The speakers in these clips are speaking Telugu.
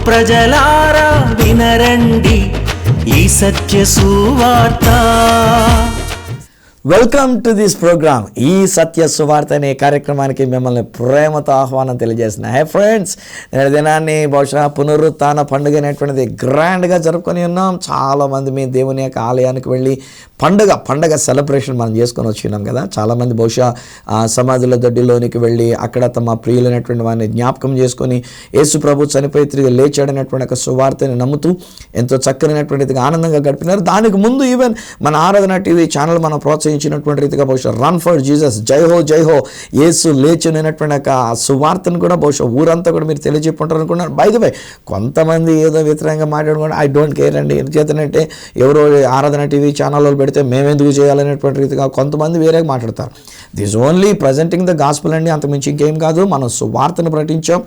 ప్రజలారా వినరండి ఈ సత్య సువార్త. Welcome to this program. ఈ సత్య సువార్త అనే కార్యక్రమానికి మిమ్మల్ని ప్రేమతో ఆహ్వానం తెలియజేస్తున్నా. హే ఫ్రెండ్స్, నేటి దినాన్ని బహుశా పునరుత్థాన పండుగ అనేటువంటిది గ్రాండ్గా జరుపుకొని ఉన్నాం. చాలామంది మీ దేవుని యొక్క ఆలయానికి వెళ్ళి పండగ సెలబ్రేషన్ మనం చేసుకొని వచ్చినాం కదా. చాలామంది బహుశా సమాధుల దొడ్డిలోనికి వెళ్ళి అక్కడ తమ ప్రియులైనటువంటి వారిని జ్ఞాపకం చేసుకొని యేసు ప్రభు చనిపోయి తిరిగి లేచాడనేటువంటి ఒక సువార్తని నమ్ముతూ ఎంతో చక్కనైనటువంటిదిగా ఆనందంగా గడిపినారు. దానికి ముందు ఈవెన్ మన ఆరాధన టీవీ ఛానల్ మనం ప్రోత్సహించినటువంటి రీతిగా బహుశా రన్ ఫర్ జీసస్, జై హో యేసు లేచునైనటువంటి ఒక సువార్తను కూడా బహుశా ఊరంతా కూడా మీరు తెలియజెప్పుంటారు అనుకున్నారు. బై ద వే, కొంతమంది ఏదో వ్యతిరేకంగా మాట్లాడుకుంటే ఐ డోంట్ కేర్ అండి. ఎందుచేతనంటే ఎవరో ఆరాధన టీవీ ఛానల్లో పెడితే మేమెందుకు చేయాలనేటువంటి రీతిగా కొంతమంది వేరేగా మాట్లాడతారు. This only presenting the gospel అండి, అంతమించి ఇంకేం కాదు. మనం సువార్తను ప్రకటించాం.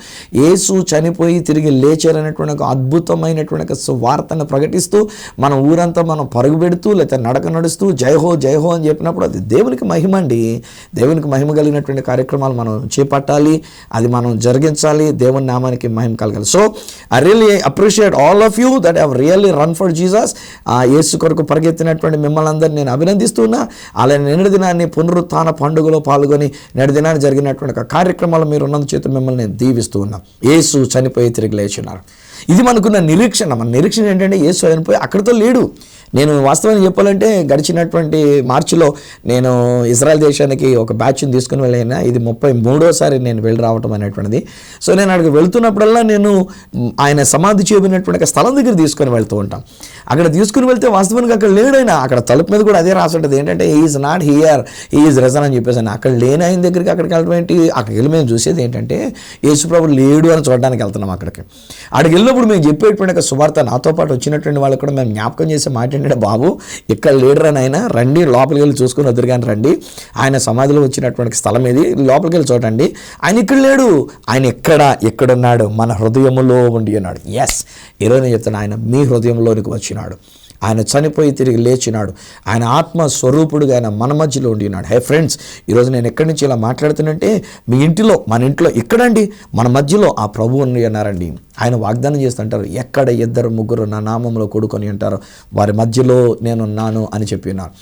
యేసు చనిపోయి తిరిగి లేచారనేటువంటి ఒక అద్భుతమైనటువంటి ఒక సువార్తను ప్రకటిస్తూ మన ఊరంతా మనం పరుగు పెడుతూ లేకపోతే నడక నడుస్తూ జై హో అని చెప్పినప్పుడు అది దేవునికి మహిమ అండి. దేవునికి మహిమ కలిగినటువంటి కార్యక్రమాలు మనం చేపట్టాలి, అది మనం జరిగించాలి, దేవుని నామానికి మహిమ కలగాలి. So I really appreciate all of you that have really run for Jesus. యేసు కొరకు పరిగెత్తినటువంటి మిమ్మల్ని అందరినీ నేను అభినందిస్తున్నా. అలానే నిన్నటి దినాన్ని పునరుత్థాన పండుగలో పాల్గొని నేటి దినాన్ని జరిగినటువంటి కార్యక్రమాలు మీరు ఉన్నందు చేత మిమ్మల్ని నేను దీవిస్తూ ఉన్నా. యేసు చనిపోయి తిరిగి లేచున్నారు. ఇది మనకున్న నిరీక్షణ. మన నిరీక్షణ ఏంటంటే యేసు చనిపోయి అక్కడితో లేడు. నేను వాస్తవానికి చెప్పాలంటే గడిచినటువంటి మార్చిలో నేను ఇజ్రాయెల్ దేశానికి ఒక బ్యాచ్ని తీసుకుని వెళ్ళినా. ఇది 33వ నేను వెళ్ళి రావటం అనేటువంటిది. సో నేను అక్కడికి వెళ్తున్నప్పుడల్లా నేను ఆయన సమాధి చేయబడినటువంటి స్థలం దగ్గర తీసుకొని వెళ్తూ ఉంటాం. అక్కడ తీసుకుని వెళ్తే వాస్తవానికి అక్కడ లేడైనా, అక్కడ తలుపు మీద కూడా అదే రాసి ఉంటుంది ఏంటంటే is not here, is risen అని చెప్పేసి. అక్కడ లేని ఆయన దగ్గరికి అక్కడికి వెళ్ళడం ఏంటి? అక్కడికి వెళ్ళి మేము చూసేది ఏంటంటే యేసుప్రభు లేడు అని చూడడానికి వెళ్తున్నాం. అక్కడికి వెళ్ళినప్పుడు మేము చెప్పేటువంటి సువార్త నాతో పాటు వచ్చినటువంటి వాళ్ళకి కూడా మేము జ్ఞాపకం చేసే మాట ఏంటంటే, బాబు ఇక్కడ లేడరని ఆయన రండి, లోపలికి వెళ్ళి చూసుకుని వద్దురుగాని రండి. ఆయన సమాధిలో వచ్చినటువంటి స్థలం ఏది, లోపలికి వెళ్ళి చూడండి. ఆయన ఇక్కడ లేడు, ఆయన ఎక్కడున్నాడు? మన హృదయంలో ఉండి ఉన్నాడు. ఎస్, ఈరోజు నేను చెప్తాను, ఆయన మీ హృదయంలోనికి వచ్చినాడు. ఆయన చనిపోయి తిరిగి లేచినాడు. ఆయన ఆత్మ స్వరూపుడుగా ఆయన మన మధ్యలో ఉండి ఉన్నాడు. హే ఫ్రెండ్స్, ఈరోజు నేను ఎక్కడి నుంచి ఇలా మాట్లాడుతున్నంటే మీ ఇంటిలో, మన ఇంట్లో ఇక్కడండి, మన మధ్యలో ఆ ప్రభువు ఉండి ఉన్నారండి. ఆయన వాగ్దానం చేస్తుంటారు, ఎక్కడ 2-3 నా నామంలో కూడుకొని ఉంటారో వారి మధ్యలో నేనున్నాను అని చెప్పి ఉన్నారు.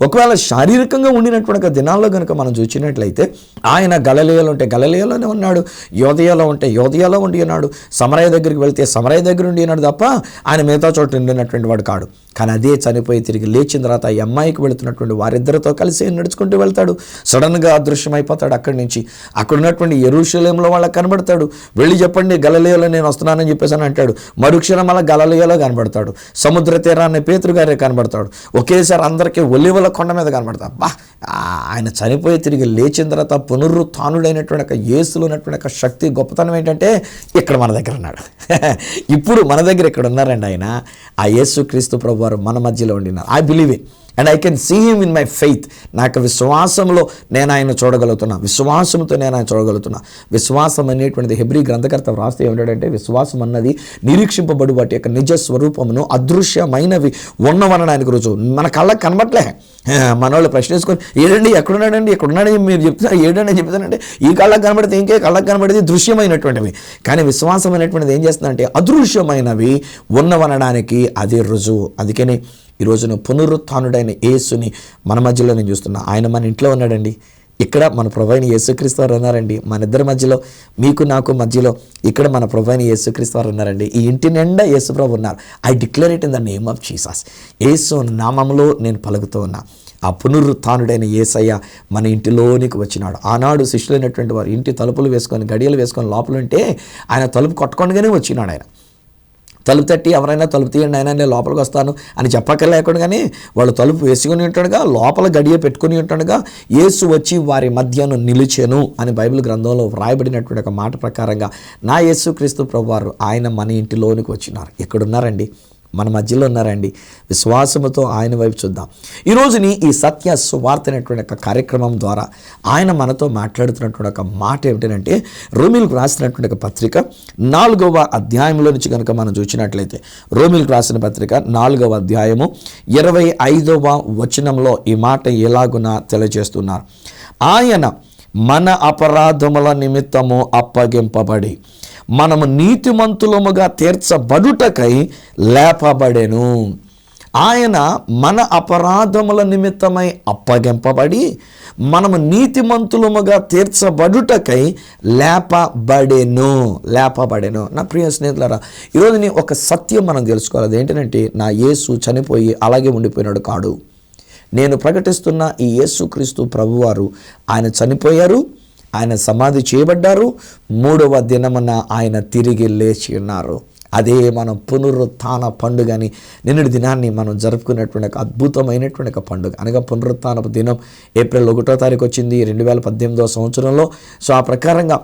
ఒకవేళ శారీరకంగా ఉండినటువంటి దినాల్లో కనుక మనం చూసినట్లయితే ఆయన గలిలయలో ఉంటే గలిలయలోనే ఉన్నాడు, యోదయలో ఉంటే యోదయలో ఉండి ఉన్నాడు, సమరయ దగ్గరికి వెళ్తే సమరయ దగ్గర ఉండి ఉన్నాడు తప్ప ఆయన మిగతా చోట ఉండినటువంటి వాడు కాడు. కానీ అదే చనిపోయి తిరిగి లేచిన తర్వాత ఈ అమ్మాయికి వెళుతున్నటువంటి వారిద్దరితో కలిసి నడుచుకుంటూ వెళ్తాడు. సడన్గా అదృశ్యమైపోతాడు. అక్కడి నుంచి అక్కడ ఉన్నటువంటి యెరూషలేములో వాళ్ళకి కనబడతాడు. వెళ్ళి చెప్పండి గలిలయలో నేను వస్తున్నానని చెప్పేసి అని అంటాడు. మరుక్షణం అలా గలిలయలో కనబడతాడు. సముద్ర తీరాన్ని పేతురు గారే కనబడతాడు. ఒకేసారి అందరికీ ఒలివల కొండ మీద కనబడతాడు. ఆయన చనిపోయి తిరిగి లేచిన తర్వాత పునరుత్థానుడైనటువంటి ఒక యేసులో ఉన్నటువంటి ఒక శక్తి గొప్పతనం ఏంటంటే ఇక్కడ మన దగ్గర ఉన్నాడు. ఇప్పుడు మన దగ్గర ఇక్కడ ఉన్నారండి ఆయన. ఆ యేసు క్రీస్తు ప్రభు వారు మన మధ్యలో ఉండినారు. I believe it and I can see him in my faith. నాకు విశ్వాసంలో నేను ఆయన చూడగలుగుతున్నా, విశ్వాసంతో నేను ఆయన చూడగలుగుతున్నా. విశ్వాసం అనేటువంటిది హెబ్రీ గ్రంథకర్త వ్రాస్తే ఏమిటంటే, విశ్వాసం అన్నది నిరీక్షింపబడు వాటి యొక్క నిజ స్వరూపమును అదృశ్యమైనవి ఉన్నవనడానికి రుజువు. మన కళ్ళకి కనబట్లే. మన వాళ్ళు ప్రశ్నించుకొని ఏడండి ఎక్కడున్నాడని మీరు చెప్తున్నారు, ఏడండి అని చెప్తానంటే ఈ కళ్ళకు కనబడితే ఇంకే కళ్ళకు కనబడేది దృశ్యమైనటువంటివి. కానీ విశ్వాసం అనేటువంటిది ఏం చేస్తుందంటే అదృశ్యమైనవి ఉన్నవనడానికి అది రుజువు. అందుకని ఈరోజున పునరుత్థానుడైన యేసుని మన మధ్యలో నేను చూస్తున్నా. ఆయన మన ఇంట్లో ఉన్నాడండి. ఇక్కడ మన ప్రభువైన యేసుక్రీస్తు వారు ఉన్నారండి. మన ఇద్దరి మధ్యలో, మీకు నాకు మధ్యలో ఇక్కడ మన ప్రభువైన యేసుక్రీస్తు వారు ఉన్నారండి. ఈ ఇంటి నిండా యేసు ప్రభు ఉన్నారు. I declare it in the name of Jesus. యేసు నామంలో నేను పలుకుతూ ఉన్నా. ఆ పునరుత్థానుడైన యేసయ్య మన ఇంటిలోనికి వచ్చినాడు. ఆనాడు శిష్యులైనటువంటి వారు ఇంటి తలుపులు వేసుకొని గడియలు వేసుకొని లోపల ఉంటే ఆయన తలుపు కొట్టకుండానే వచ్చినాడు. ఆయన తలుపు తట్టి ఎవరైనా తలుపు తీయండి అయినా నేను లోపలికి వస్తాను అని చెప్పక్కర్లేకుండానే వాళ్ళు తలుపు వేసుకుని ఉంటాడుగా, లోపల గడియ పెట్టుకుని ఉంటాడుగా. యేసు వచ్చి వారి మధ్యను నిలిచెను అని బైబిల్ గ్రంథంలో వ్రాయబడినటువంటి ఒక మాట ప్రకారంగా నా యేసుక్రీస్తు ప్రభువారు ఆయన మన ఇంటిలోనికి వచ్చినారు. ఎక్కడున్నారండి? మన మధ్యలో ఉన్నారండి. విశ్వాసముతో ఆయన వైపు చూద్దాం. ఈరోజుని ఈ సత్య సువార్త అనేటువంటి ఒక కార్యక్రమం ద్వారా ఆయన మనతో మాట్లాడుతున్నటువంటి ఒక మాట ఏమిటంటే, రోమీలకు రాసినటువంటి ఒక పత్రిక 4వ అధ్యాయంలో నుంచి కనుక మనం చూసినట్లయితే, రోమీలకు రాసిన పత్రిక 4వ అధ్యాయము 25వ వచనంలో ఈ మాట ఎలాగున తెలియజేస్తున్నారు. ఆయన మన అపరాధముల నిమిత్తము అప్పగింపబడి మనము నీతిమంతులముగా తీర్చబడుటకై లేపబడెను. ఆయన మన అపరాధముల నిమిత్తమై అప్పగింపబడి మనము నీతిమంతులముగా తీర్చబడుటకై లేపబడెను. నా ప్రియ స్నేహితులారా, ఈరోజు ఒక సత్యం మనం తెలుసుకోవాలి. అదేంటంటే, నా యేసు చనిపోయి అలాగే ఉండిపోయినాడు కాడు. నేను ప్రకటిస్తున్న ఈ యేసుక్రీస్తు ప్రభువారు ఆయన చనిపోయారు, ఆయన సమాధి చేయబడ్డారు, 3వ దినమున ఆయన తిరిగి లేచి ఉన్నారు. అదే మనం పునరుత్థాన పండుగని నిన్నటి దినాన్ని మనం జరుపుకున్నటువంటి ఒక అద్భుతమైనటువంటి ఒక పండుగ. అనగా పునరుత్థానపు దినం ఏప్రిల్ 1వ తారీఖు వచ్చింది 2018వ సంవత్సరంలో. సో ఆ ప్రకారంగా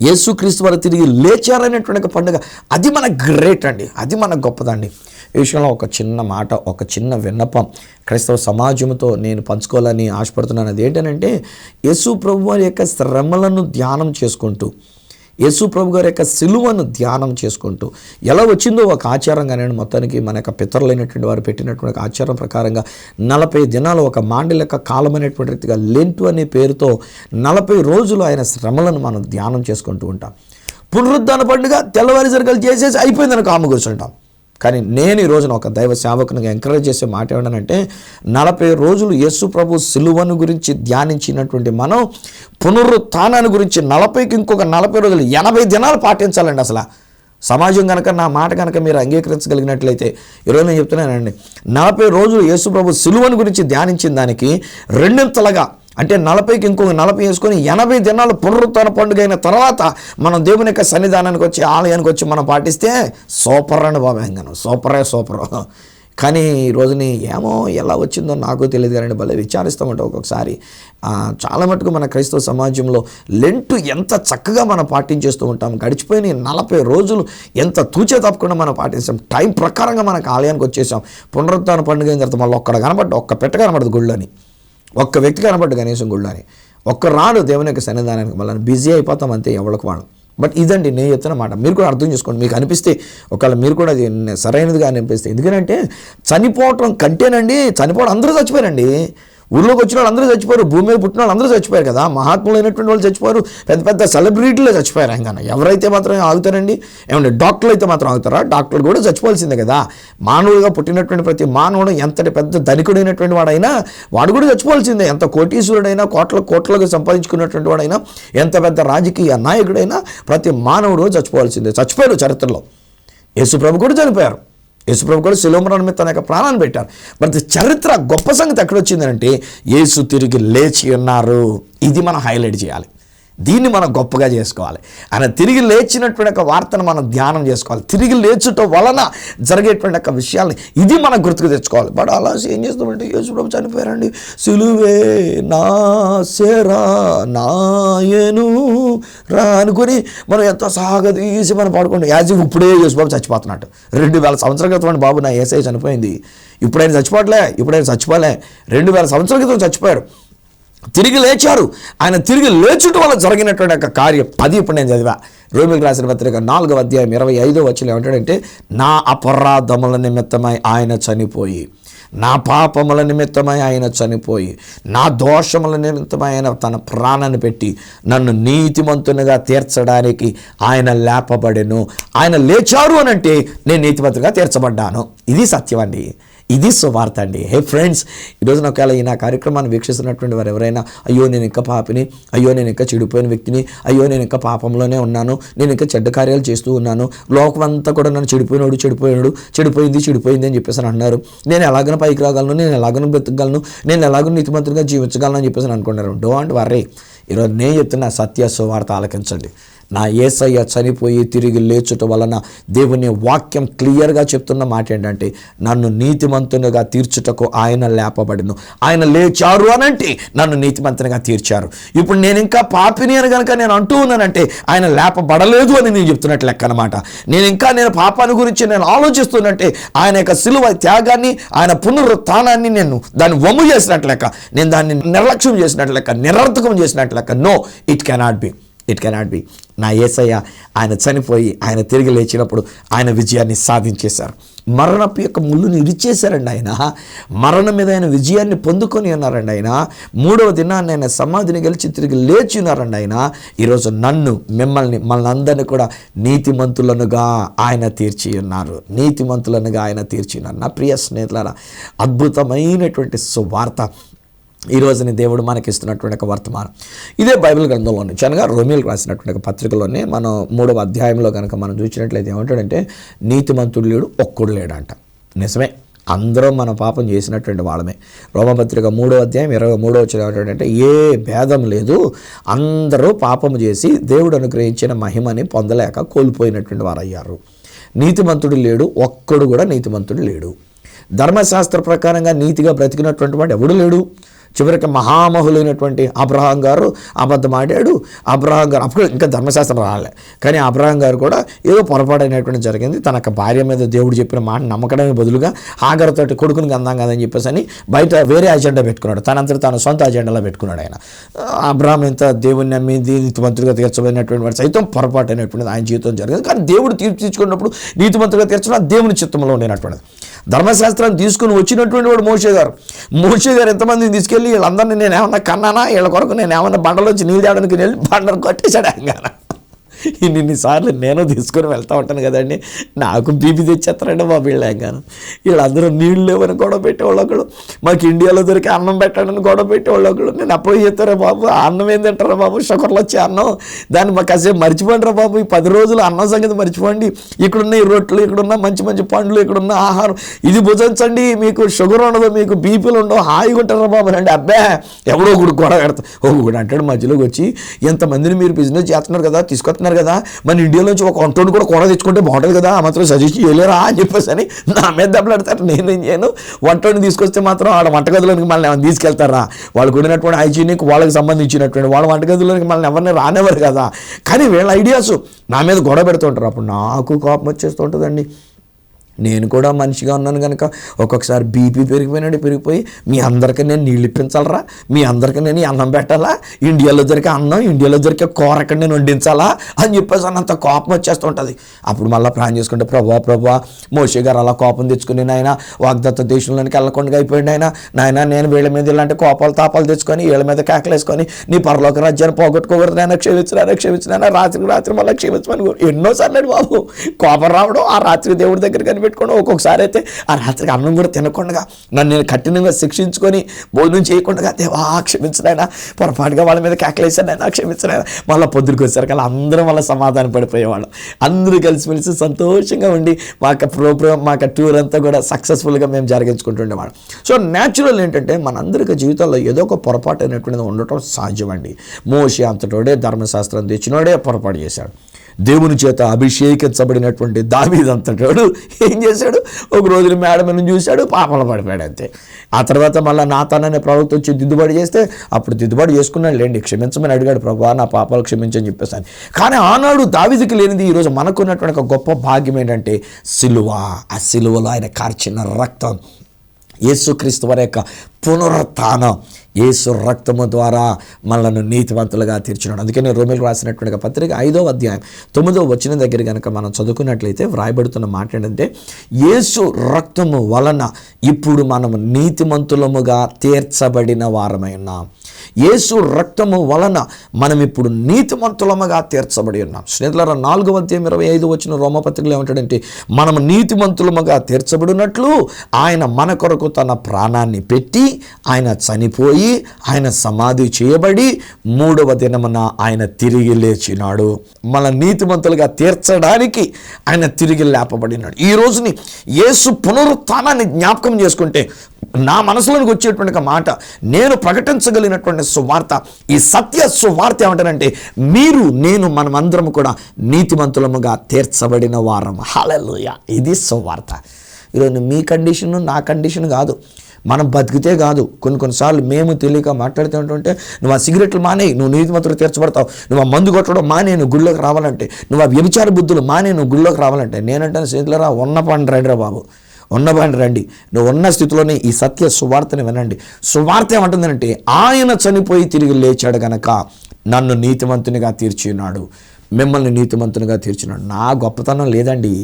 యేసుక్రీస్తు వారు తిరిగి లేచారనేటువంటి ఒక పండుగ. అది మన గ్రేట్ అండి, అది మన గొప్పదండి. ఈ విషయంలో ఒక చిన్న మాట, ఒక చిన్న విన్నపం క్రైస్తవ సమాజంతో నేను పంచుకోవాలని ఆశపడుతున్నాను. అది ఏంటంటే, యేసు ప్రభు వారి యొక్క శ్రమలను ధ్యానం చేసుకుంటూ, యేసు ప్రభు గారి యొక్క సిలువను ధ్యానం చేసుకుంటూ, ఎలా వచ్చిందో ఒక ఆచారంగా, నేను మొత్తానికి మన యొక్క పితరులైనటువంటి వారు పెట్టినటువంటి ఒక ఆచారం ప్రకారంగా 40 దినాలు ఒక మాండలిక కాలం అనేటువంటి రీతిగా లెంటు అనే పేరుతో 40 రోజులు ఆయన శ్రమలను మనం ధ్యానం చేసుకుంటూ ఉంటాం. పునరుద్ధాన పండుగ తెల్లవారి జరగలు చేసేసి అయిపోయిందని కాము కూర్చుంటాం. కానీ నేను ఈ రోజున ఒక దైవ సేవకునిగా ఎంకరేజ్ చేసే మాట ఏమిటంటే, 40 రోజులు యేసు ప్రభు సిలువను గురించి ధ్యానించినటువంటి మనం పునరుత్థానాన్ని గురించి 40కి ఇంకొక 40 రోజులు 80 దినాలు పాటించాలండి. అసలు సమాజం కనుక నా మాట కనుక మీరు అంగీకరించగలిగినట్లయితే, ఈరోజు నేను చెప్తున్నానండి, 40 రోజులు యేసు ప్రభు సిలువను గురించి ధ్యానించిన దానికి రెండింతలుగా, అంటే 40కి ఇంకొక 40 వేసుకొని 80 దినాలు పునరుత్థాన పండుగ అయిన తర్వాత మనం దేవుని యొక్క సన్నిధానానికి వచ్చి, ఆలయానికి వచ్చి మనం పాటిస్తే సూపర్ అండి బాబా. ఇంకను సూపర్. కానీ ఈ రోజుని ఏమో ఎలా వచ్చిందో నాకు తెలియదు కానీ భలే విచారిస్తామంట ఒక్కొక్కసారి. చాలా మటుకు మన క్రైస్తవ సమాజంలో లెంటు ఎంత చక్కగా మనం పాటించేస్తూ ఉంటాం. గడిచిపోయిన 40 రోజులు ఎంత తూచే తప్పకుండా మనం పాటిస్తాం. టైం ప్రకారంగా మనకు ఆలయానికి వచ్చేసాం. పునరుత్థాన పండుగ అయిన తర్వాత మళ్ళీ ఒక్క పెట్ట కనబడదు గుళ్ళని, ఒక్క వ్యక్తి కనబడ్డు కనీసం గుళ్ళని, ఒక్క రాడు దేవుని యొక్క సన్నిధానానికి. మళ్ళీ బిజీ అయిపోతాం అంతే, ఎవరికి వాళ్ళు. బట్ ఇదండి నేను చెప్తున్న మాట, మీరు కూడా అర్థం చేసుకోండి. మీకు అనిపిస్తే ఒకవేళ మీరు కూడా అది సరైనదిగా అనిపిస్తే, ఎందుకంటే చనిపోవటం కంటేనండి, చనిపోవడం అందరూ చచ్చిపోయారండి. ఊళ్ళోకి వచ్చిన వాళ్ళు అందరూ చచ్చిపోయారు, భూమి మీద పుట్టిన వాళ్ళు అందరూ చచ్చిపోయారు కదా. మహాత్ములు అయినటువంటి వాళ్ళు చచ్చిపోయారు, పెద్ద సెలబ్రిటీలు చచ్చిపోయారు. ఇంకా ఎవరైతే మాత్రం ఆగుతారండి? ఏమంటే డాక్టర్లు అయితే మాత్రం ఆగుతారా? డాక్టర్లు కూడా చచ్చిపోవాల్సిందే కదా. మానవుడిగా పుట్టినటువంటి ప్రతి మానవుడు ఎంతటి పెద్ద ధనికుడైనటువంటి వాడైనా వాడు కూడా చచ్చిపోవాల్సిందే. ఎంత కోటీశ్వరుడైనా, కోట్లకు సంపాదించుకున్నటువంటి వాడైనా, ఎంత పెద్ద రాజకీయ నాయకుడైనా ప్రతి మానవుడు చచ్చిపోవాల్సిందే. చచ్చిపోయారు చరిత్రలో. యేసుప్రభు కూడా చనిపోయారు. యేసుప్రభు కూడా శిలువ మరణం మీద తన యొక్క ప్రాణాన్ని పెట్టారు. మరి చరిత్ర గొప్ప సంగతి ఎక్కడొచ్చిందంటే, యేసు తిరిగి లేచి ఉన్నారు. ఇది మనం హైలైట్ చేయాలి, దీన్ని మనం గొప్పగా చేసుకోవాలి. ఆయన తిరిగి లేచినటువంటి ఒక వార్తను మనం ధ్యానం చేసుకోవాలి. తిరిగి లేచుట వలన జరిగేటువంటి ఒక విషయాల్ని ఇది మనం గుర్తుకు తెచ్చుకోవాలి. బట్ అలా ఏం చేస్తామంటే, యేసుప్రభు చనిపోయారండి, సిలువే నా సేరా నాయను రా అనుకుని మనం ఎంతో సాగదీసి మనం పాడుకోండి. యాజ్ ఇప్పుడే యేసుప్రభు చచ్చిపోతున్నట్టు. 2000 సంవత్సరాల క్రితం బాబు నా యేసయ్య చనిపోయింది, ఇప్పుడైనా చచ్చిపోవట్లే, ఇప్పుడైనా చచ్చిపోలే. 2000 సంవత్సరాల క్రితం చచ్చిపోయారు, తిరిగి లేచారు. ఆయన తిరిగి లేచుట వల్ల జరిగినటువంటి ఒక కార్యం అది ఇప్పుడు నేను చదివా. రోమీయులకు రాసిన పత్రిక 4వ అధ్యాయం 25వ వచనం ఏమంటాడంటే, నా అపరాధముల నిమిత్తమై ఆయన చనిపోయి, నా పాపముల నిమిత్తమై ఆయన చనిపోయి, నా దోషముల నిమిత్తమై ఆయన తన ప్రాణాన్ని పెట్టి నన్ను నీతిమంతునిగా తీర్చడానికి ఆయన లేపబడెను. ఆయన లేచారు అని అంటే నేను నీతిమంతునిగా తీర్చబడ్డాను. ఇది సత్యం అండి, ఇది సువార్త అండి. హే ఫ్రెండ్స్, ఈరోజు ఒకవేళ ఈ నా కార్యక్రమాన్ని వీక్షిస్తున్నటువంటి వారు ఎవరైనా, అయ్యో నేను ఇంకా పాపిని, అయ్యో నేను ఇంకా చెడిపోయిన వ్యక్తిని, అయ్యో నేను ఇంకా పాపంలోనే ఉన్నాను, నేను ఇంకా చెడ్డ కార్యాలు చేస్తూ ఉన్నాను, లోకం అంతా కూడా నన్ను చెడిపోయింది అని చెప్పేసి అన్నారు, నేను ఎలాగైనా పైకి రాగలను, నేను ఎలాగైనా బ్రతకగలను, నేను ఎలాగో నీతిమంతుడిగా జీవించగలను అని చెప్పేసి అనుకున్నారు. డోంట్ వర్రీ, ఈరోజు నేను చెప్తున్న సత్య సువార్త ఆలకించండి. నా యేసయ్య చనిపోయి తిరిగి లేచుట వలన దేవుని వాక్యం క్లియర్గా చెప్తున్న మాట ఏంటంటే, నన్ను నీతిమంతునిగా తీర్చుటకు ఆయన లేపబడిను. ఆయన లేచారు అనంటే నన్ను నీతిమంతునిగా తీర్చారు. ఇప్పుడు నేను ఇంకా పాపిని అని కనుక నేను అంటూ ఉన్నానంటే ఆయన లేపబడలేదు అని నేను చెప్తున్నట్టు లెక్క అనమాట. నేను పాపాన్ని గురించి నేను ఆలోచిస్తున్నట్టే ఆయన యొక్క సిలువ త్యాగాన్ని, ఆయన పునరుత్థానాన్ని నేను దాన్ని వమ్ము చేసినట్లు లెక్క, నేను దాన్ని నిర్లక్ష్యం చేసినట్లు లెక్క, నిరర్థకం చేసినట్లు లెక్క. No, it cannot be. నా యేసయ్య ఆయన చనిపోయి ఆయన తిరిగి లేచినప్పుడు ఆయన విజయాన్ని సాధించేశారు. మరణపు యొక్క ముళ్ళుని ఇరిచేశారండి ఆయన. మరణం మీద ఆయన విజయాన్ని పొందుకొని ఉన్నారండి ఆయన. 3వ దినాన్ని ఆయన సమాధిని గెలిచి తిరిగి లేచి ఉన్నారండి ఆయన. ఈరోజు నన్ను, మిమ్మల్ని, మనందరినీ కూడా నీతిమంతులనుగా ఆయన తీర్చి ఉన్నారు. నీతిమంతులనుగా ఆయన తీర్చి ఉన్నారు. నా ప్రియ స్నేహితులారా, అద్భుతమైనటువంటి సువార్త ఈరోజుని దేవుడు మనకి ఇస్తున్నటువంటి ఒక వర్తమానం. ఇదే బైబిల్ గ్రంథంలో నుంచి అనగా రోమీయులకు రాసినటువంటి ఒక పత్రికలోనే మనం 3వ అధ్యాయంలో కనుక మనం చూసినట్లయితే ఏమంటాడంటే, నీతిమంతుడు లేడు, ఒక్కడు లేడంట. నిజమే, అందరం మన పాపం చేసినటువంటి వాళ్ళమే. రోమపత్రిక 3వ అధ్యాయం 23వ వచనం ఏమంటాడంటే, ఏ భేదం లేదు, అందరూ పాపము చేసి దేవుడు అనుగ్రహించిన మహిమని పొందలేక కోల్పోయినటువంటి వారు అయ్యారు. నీతిమంతుడు లేడు, ఒక్కడు కూడా నీతిమంతుడు లేడు. ధర్మశాస్త్ర ప్రకారంగా నీతిగా బ్రతికినటువంటి వాడు ఎవడు లేడు. చివరికి మహామహులైనటువంటి అబ్రహాం గారు అబద్ధం ఆడాడు. అబ్రహాం గారు అప్పుడు ఇంకా ధర్మశాస్త్రం రాలే, కానీ అబ్రహాం గారు కూడా ఏదో పొరపాటు జరిగింది. తనకు భార్య మీద దేవుడు చెప్పిన మాట నమ్మకడానికి బదులుగా హాగర్తోటి కొడుకుని కందాం కదని చెప్పేసి అని బయట వేరే అజెండా పెట్టుకున్నాడు. తనంతటి తాను సొంత అజెండాలో పెట్టుకున్నాడు ఆయన. అబ్రహాం ఎంత దేవుని నమ్మి నీతిమంతుడిగా తీర్చబడినటువంటి వాడు సైతం పొరపాటు అయినటువంటిది ఆయన జీవితం జరిగింది. కానీ దేవుడు తీర్పు తీసుకున్నప్పుడు నీతిమంతుడిగా తీర్చడం దేవుని చిత్తంలో ఉండేనటువంటిది. ధర్మశాస్త్రాన్ని తీసుకుని వచ్చినటువంటి వాడు మోషే గారు ఎంతమందిని తీసుకెళ్ళి వీళ్ళందరినీ నేను ఏమన్నా కన్నానా, వీళ్ళ కొరకు నేను ఏమన్నా బండలోంచి నీళ్ళు తేవడానికి వెళ్ళి బండను కొట్టేశాడు ఆయన. ఇన్నిసార్లు నేను తీసుకొని వెళ్తూ ఉంటాను కదండి, నాకు బీపీ తెచ్చేస్తారండి బాబు వీళ్ళంగాను. వీళ్ళందరూ నీళ్ళు లేవని గొడవ పెట్టేవాళ్ళు ఒకళ్ళు, మాకు ఇండియాలో దొరికి అన్నం పెట్టాడని గొడవ పెట్టేవాళ్ళు ఒకళ్ళు. నేను అప్పుడు చెప్తారా బాబు, అన్నం ఏం తింటారా బాబు, షుగర్లు వచ్చే అన్నం, దాన్ని మాకు కాసేపు మర్చిపోండి రా బాబు, ఈ 10 రోజులు అన్నం సంగతి మర్చిపోండి, ఇక్కడున్న ఈ రొట్టెలు, ఇక్కడున్న మంచి మంచి పండ్లు, ఇక్కడున్న ఆహారం ఇది భుజించండి, మీకు షుగర్ ఉండదు, మీకు బీపీలు ఉండవు, హాయిగా ఉంటారా బాబు రండి. అబ్బే ఎవడో ఒకడు గొడవ పెడతా, ఒకడు అంటాడు మధ్యలోకి వచ్చి, ఎంతమందిని మీరు బిజినెస్ చేస్తున్నారు కదా, తీసుకొస్తున్నారు కదా, మన ఇండియాలోంచి ఒక వంటోడు కూడా కూర తెచ్చుకుంటే బాగుంటుంది కదా, ఆ మాత్రం సజెస్ట్ చేయలేరా అని చెప్పేసి అని నా మీద దెబ్బలాడతారు. నేనేం చేయను, వంటోడిని తీసుకొస్తే మాత్రం వాళ్ళ వంటగదిలోనికి మళ్ళీ ఏమైనా తీసుకెళ్తారా, వాళ్ళు కూడినటువంటి హైజీనిక్ వాళ్ళకి సంబంధించినటువంటి వాళ్ళ వంటగదిలోనికి మళ్ళీ ఎవరిని రానివ్వరు కదా. కానీ వీళ్ళ ఐడియాస్ నా మీద గొడవ పెడుతుంటారు. అప్పుడు నాకు కోపం వచ్చేస్తూ ఉంటుందండి. నేను కూడా మనిషిగా ఉన్నాను కనుక ఒక్కొక్కసారి బీపీ పెరిగిపోయి మీ అందరికీ నేను నీళ్ళు ఇప్పించాలరా, మీ అందరికీ నేను అన్నం పెట్టాలా, ఇండియాలో దొరికే అన్నం, ఇండియాలో దొరికే కూర ఎక్కడ నేను వండించాలా అని చెప్పేసి అన్నంత కోపం వచ్చేస్తుంటుంది. అప్పుడు మళ్ళీ ప్లాన్ చేసుకుంటే, ప్రభా మోషే గారు అలా కోపం తెచ్చుకుని నాయన వాగ్దత్త దేశంలోనికి వెళ్ళకుండా అయిపోయింది నాయన నేను వీళ్ళ మీద ఇలాంటి కోపాలు తాపాలు తెచ్చుకొని వీళ్ళ మీద కేకలేసుకొని నీ పరలోక రాజ్యాన్ని పోగొట్టుకోకూడదు నాయన, క్షమించినాయన, రాత్రి మళ్ళీ క్షమించమని ఎన్నోసార్లు బాబు కోపం రావడం. ఆ రాత్రి దేవుడి దగ్గర కనిపెట్టుకోవడం, ఒక్కొక్కసారి అయితే ఆ రాత్రికి అన్నం కూడా తినకుండా నన్ను నేను కఠినంగా శిక్షించుకొని భోజనం చేయకుండా, దేవా క్షమించినాయన, పొరపాటుగా వాళ్ళ మీద కేకలేసానైనా క్షమించినాయన. మళ్ళీ పొద్దురికి వచ్చేసరికి అలా అందరం వల్ల సమాధానం పడిపోయేవాళ్ళం. అందరూ కలిసిమెలిసి సంతోషంగా ఉండి మాకు ప్రోగ్రామ్, మాకు టూర్ అంతా కూడా సక్సెస్ఫుల్గా మేము జరిగించుకుంటుండేవాళ్ళం. సో న్యాచురల్ ఏంటంటే మనందరికీ జీవితంలో ఏదో ఒక పొరపాటు అయినటువంటిది ఉండటం సహజమండి. మోషే అంతటోడే ధర్మశాస్త్రం తెచ్చినోడే పొరపాటు చేశాడు. దేవుని చేత అభిషేకించబడినటువంటి దావీదు అంతటోడు ఏం చేశాడు, ఒక రోజున మేడ మీద చూశాడు, పాపంలో పడిపోయాడు అంతే. ఆ తర్వాత మళ్ళీ నాతాన్ అనే ప్రవక్త వచ్చి దిద్దుబాటు చేస్తే అప్పుడు దిద్దుబాటు చేసుకున్నాడు లేండి, క్షమించమని అడిగాడు, ప్రభువా నా పాపాలు క్షమించని చెప్పేసాను. కానీ ఆనాడు దావీదుకి లేనిది ఈరోజు మనకున్నటువంటి ఒక గొప్ప భాగ్యం ఏంటంటే సిలువ. ఆ సిలువలో ఆయన కార్చిన రక్తం, యేసుక్రీస్తు వారి యొక్క పునరుత్థానం, యేసు రక్తము ద్వారా మనల్ని నీతివంతులుగా తీర్చినాడు. అందుకని రోమీయులకు రాసినటువంటి పత్రిక 5వ అధ్యాయం 9వ వచనం దగ్గర కనుక మనం చదువుకున్నట్లయితే వ్రాయబడుతున్న మాట ఏంటంటే, యేసు రక్తము వలన ఇప్పుడు మనము నీతిమంతులముగా తీర్చబడిన వారమై ఉన్నాం. యేసు రక్తము వలన మనం ఇప్పుడు నీతిమంతులముగా తీర్చబడి ఉన్నాం. స్నేహితులారా, 4వ అధ్యాయం 25 వచ్చిన రోమపత్రికలో ఏమంటాడంటే, మనం నీతిమంతులముగా తీర్చబడినట్లు ఆయన మన కొరకు తన ప్రాణాన్ని పెట్టి ఆయన చనిపోయి ఆయన సమాధి చేయబడి 3వ దినమున ఆయన తిరిగి లేచినాడు. మన నీతిమంతులుగా తీర్చడానికి ఆయన తిరిగి లేపబడినాడు. ఈ రోజుని యేసు పునరుత్థానాన్ని జ్ఞాపకం చేసుకుంటే నా మనసులోనికి వచ్చేటువంటి ఒక మాట, నేను ప్రకటించగలిగినటువంటి సువార్త, ఈ సత్య సువార్త ఏమంటానంటే, మీరు నేను మనమందరం కూడా నీతిమంతులముగా తీర్చబడిన వారం. హల్లెలూయా, ఇది సువార్త. ఈరోజు మీ కండిషన్ నా కండిషన్ కాదు, మనం బతికితే కాదు. కొన్నిసార్లు మేము తెలియక మాట్లాడుతూ ఉంటుంటే, నువ్వు ఆ సిగరెట్లు మానేయి, నువ్వు నీతిమంతులు తీర్చబడతావు, నువ్వు ఆ మందు కొట్టడం మానే, నువ్వు గుళ్ళోకి రావాలంటే, నువ్వు ఆ వ్యభిచార బుద్ధులు మానే, నువ్వు గుళ్ళోకి రావాలంటే, నేనంటాను స్నేహితులారా, ఉన్న పండు రండిరా బాబు, ఉన్నబాండి రండి, నువ్వు ఉన్న స్థితిలోనే ఈ సత్య సువార్తని వినండి. సువార్త ఏమంటుందంటే, ఆయన చనిపోయి తిరిగి లేచాడు గనక నన్ను నీతిమంతునిగా తీర్చినాడు. మిమ్మల్ని నీతిమంతునిగా తీర్చినాడు. నా గొప్పతనం లేదండి,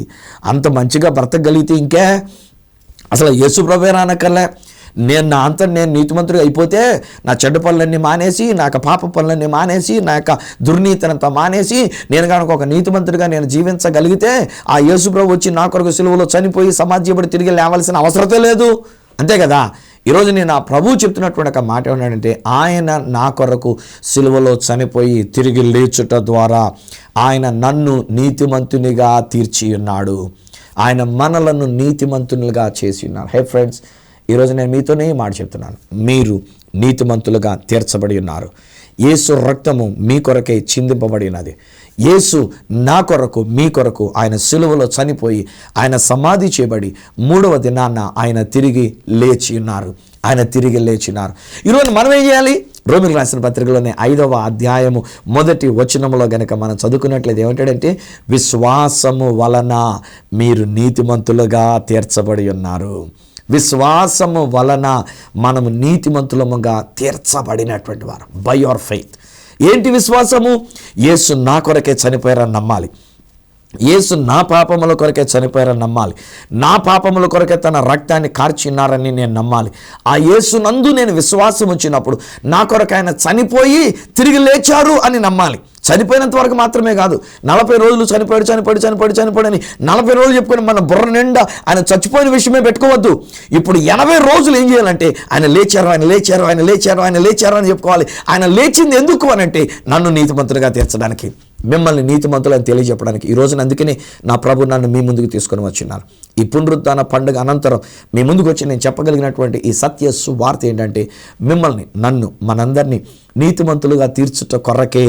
అంత మంచిగా బ్రతకగలిగితే ఇంకే అసలు యేసు ప్రభువే రానక్కర్లే. నేను నీతిమంతుడిగా అయిపోతే నా చెడ్డ పనులన్నీ మానేసి, నా యొక్క పాప పనులన్నీ మానేసి, నా యొక్క దుర్నీతినంతా మానేసి నేను కనుక ఒక నీతిమంతుడిగా నేను జీవించగలిగితే ఆ యేసు ప్రభు వచ్చి నా కొరకు సిలువలో చనిపోయి సమాధి చేయబడి తిరిగి లేవాల్సిన అవసరతే లేదు. అంతే కదా. ఈరోజు నేను ఆ ప్రభువు చెప్తున్నటువంటి ఒక మాట ఏమన్నాడంటే, ఆయన నా కొరకు సిలువలో చనిపోయి తిరిగి లేచుట ద్వారా ఆయన నన్ను నీతిమంతునిగా తీర్చి ఉన్నాడు. ఆయన మనలను నీతిమంతులుగా చేసి ఉన్నారు. హే ఫ్రెండ్స్, ఈరోజు నేను మీతోనే మాట చెప్తున్నాను, మీరు నీతిమంతులుగా తీర్చబడి ఉన్నారు. యేసు రక్తము మీ కొరకే చిందింపబడినది. యేసు నా కొరకు మీ కొరకు ఆయన సిలువలో చనిపోయి ఆయన సమాధి చేయబడి 3వ దినాన ఆయన తిరిగి లేచి ఉన్నారు. ఈరోజు మనం ఏం చేయాలి? రోమీయులకు రాసిన పత్రికలోనే 5వ అధ్యాయము 1వ వచనములో గనక మనం చదువుకున్నట్లయితే ఏమంటాడంటే, విశ్వాసము వలన మీరు నీతిమంతులుగా తీర్చబడి ఉన్నారు. విశ్వాసము వలన మనము నీతిమంతులముగా తీర్చబడినటువంటి వారు. By your faith. ఏంటి విశ్వాసము? యేసు నా కొరకే చనిపోయారని నమ్మాలి. యేసు నా పాపముల కొరకే చనిపోయారని నమ్మాలి. నా పాపముల కొరకే తన రక్తాన్ని కార్చిన్నారని నేను నమ్మాలి. ఆ యేసు నందు నేను విశ్వాసం వచ్చినప్పుడు నా కొరకు ఆయన చనిపోయి తిరిగి లేచారు అని నమ్మాలి. చనిపోయినంత వరకు మాత్రమే కాదు, 40 రోజులు చనిపోయాడు అని 40 రోజులు చెప్పుకొని మన బుర్ర నిండా ఆయన చచ్చిపోయిన విషయమే పెట్టుకోవద్దు. ఇప్పుడు 80 రోజులు ఏం చేయాలంటే ఆయన లేచారు అని చెప్పుకోవాలి. ఆయన లేచింది ఎందుకు అనంటే నన్ను నీతిమంతులుగా తీర్చడానికి, మిమ్మల్ని నీతిమంతులని తెలియజెప్పడానికి. ఈ రోజున అందుకనే నా ప్రభు నన్ను మీ ముందుకు తీసుకొని వచ్చిన్నారు. ఈ పునరుత్థాన పండుగ అనంతరం మీ ముందుకు వచ్చి నేను చెప్పగలిగినటువంటి ఈ సత్య సువార్త ఏంటంటే, మిమ్మల్ని నన్ను మనందరినీ నీతిమంతులుగా తీర్చుట కొరకే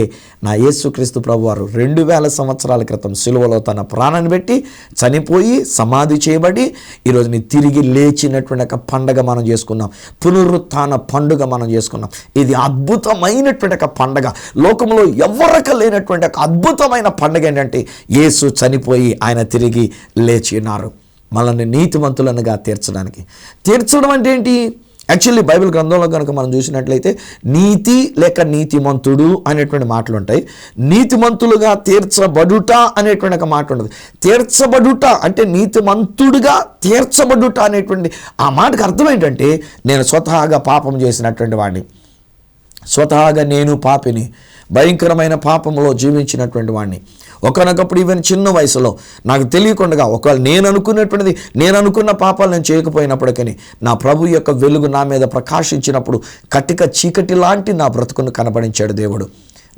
నా యేసుక్రీస్తు ప్రభు వారు 2000 సంవత్సరాల క్రితం సిలువలో తన ప్రాణాన్ని పెట్టి చనిపోయి సమాధి చేయబడి ఈరోజుని తిరిగి లేచినటువంటి ఒక పండుగ మనం చేసుకున్నాం. పునరుత్థాన పండుగ మనం చేసుకున్నాం. ఇది అద్భుతమైనటువంటి ఒక పండుగ. లోకంలో ఎవరికి లేనటువంటి ఒక అద్భుతమైన పండుగ ఏంటంటే, యేసు చనిపోయి ఆయన తిరిగి లేచి ఉన్నారు మనల్ని నీతిమంతులనుగా తీర్చడం అంటే ఏంటి? యాక్చువల్లీ బైబిల్ గ్రంథంలో కనుక మనం చూసినట్లయితే నీతి లేక నీతిమంతుడు అనేటువంటి మాటలు ఉంటాయి. నీతిమంతులుగా తీర్చబడుట అనేటువంటి ఒక మాట ఉంటుంది. తీర్చబడుట అంటే నీతిమంతుడుగా తీర్చబడుట అనేటువంటి ఆ మాటకు అర్థం ఏంటంటే, నేను స్వతహాగా పాపం చేసినటువంటి వాడిని, స్వతహాగా నేను పాపిని, భయంకరమైన పాపంలో జీవించినటువంటి వాడిని. ఒకనొకప్పుడు ఈవెన్ చిన్న వయసులో నాకు తెలియకుండా ఒకవేళ నేను అనుకున్న పాపాలు నేను చేయకపోయినప్పటికీ నా ప్రభు యొక్క వెలుగు నా మీద ప్రకాశించినప్పుడు కటిక చీకటి లాంటి నా బ్రతుకును కనబడించాడు దేవుడు.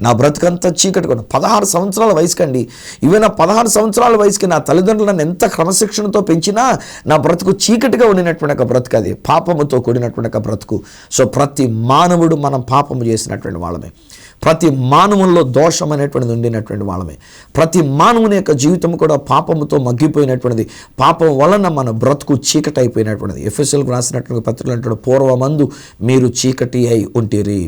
నా బ్రతుకంతా చీకటి కూడా 16 సంవత్సరాల వయసుకండి. ఈవెన్ 16 సంవత్సరాల వయసుకి నా తల్లిదండ్రులు నన్ను ఎంత క్రమశిక్షణతో పెంచినా నా బ్రతుకు చీకటిగా ఉండినటువంటి ఒక బ్రతుకు, అది పాపముతో కూడినటువంటి ఒక బ్రతుకు. సో ప్రతి మానవుడు మనం పాపము చేసినటువంటి వాళ్ళమే. ప్రతి మానవుల్లో దోషం అనేటువంటిది ఉండినటువంటి వాళ్ళమే. ప్రతి మానవుని యొక్క జీవితం కూడా పాపముతో మగ్గిపోయినటువంటిది. పాపం వలన మన బ్రతుకు చీకటి అయిపోయినటువంటిది. ఎఫెసీయులకు రాసినటువంటి పత్రికలు అంటాడు, పూర్వమందు మీరు చీకటి అయి ఉంటిరి.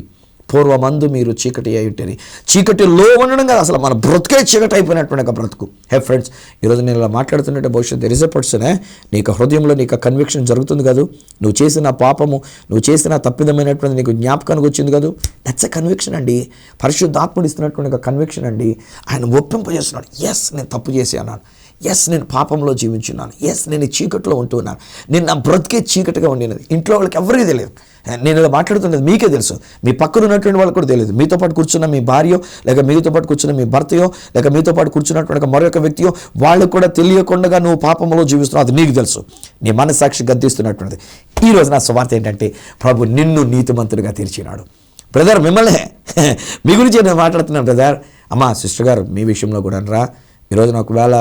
చీకటిలో ఉండడం కదా, అసలు మన బ్రతుకే చీకటి అయిపోయినటువంటి ఒక బ్రతుకు. హే ఫ్రెండ్స్, ఈరోజు నేను ఇలా మాట్లాడుతున్నట్టు భవిష్యత్తు దెర్ ఇస్ ఎ పర్సన్, నీకు హృదయంలో నీకు కన్విక్షన్ జరుగుతుంది కదా, నువ్వు చేసిన పాపము, నువ్వు చేసిన తప్పిదమైనటువంటి నీకు జ్ఞాపకానికి వచ్చింది కదా, దట్స్ ఎ కన్విక్షన్ అండి. పరిశుద్ధాత్ముడు ఇస్తున్నటువంటి ఒక కన్విక్షన్ అండి. ఆయన ఒప్పింపజేస్తున్నాడు, ఎస్ నేను తప్పు చేసి అన్నాను, ఎస్ నేను పాపంలో జీవించున్నాను, ఎస్ నేను చీకట్లో ఉంటున్నాను, నేను నా బ్రతికే చీకటిగా ఉండినది. ఇంట్లో వాళ్ళకి ఎవరికీ తెలియదు, నేను ఇలా మాట్లాడుతున్నది మీకే తెలుసు, మీ పక్కన ఉన్నటువంటి వాళ్ళకి కూడా తెలియదు. మీతో పాటు కూర్చున్న మీ భార్యో, లేక మీతో పాటు కూర్చున్న మీ భర్తయో, లేక మీతో పాటు కూర్చున్నటువంటి మరొక వ్యక్తియో, వాళ్ళకు కూడా తెలియకుండా నువ్వు పాపంలో జీవిస్తున్నావు, అది నీకు తెలుసు. నీ మనస్సాక్షి గద్దిస్తున్నటువంటిది. ఈరోజు నా సువార్త ఏంటంటే, ప్రభు నిన్ను నీతిమంతుడిగా తీర్చినాడు. బ్రదర్, మిమ్మల్ని మీ గురించి నేను మాట్లాడుతున్నాను బ్రదర్. అమ్మా సిస్టర్ గారు, మీ విషయంలో కూడా రా. ఈరోజు ఒకవేళ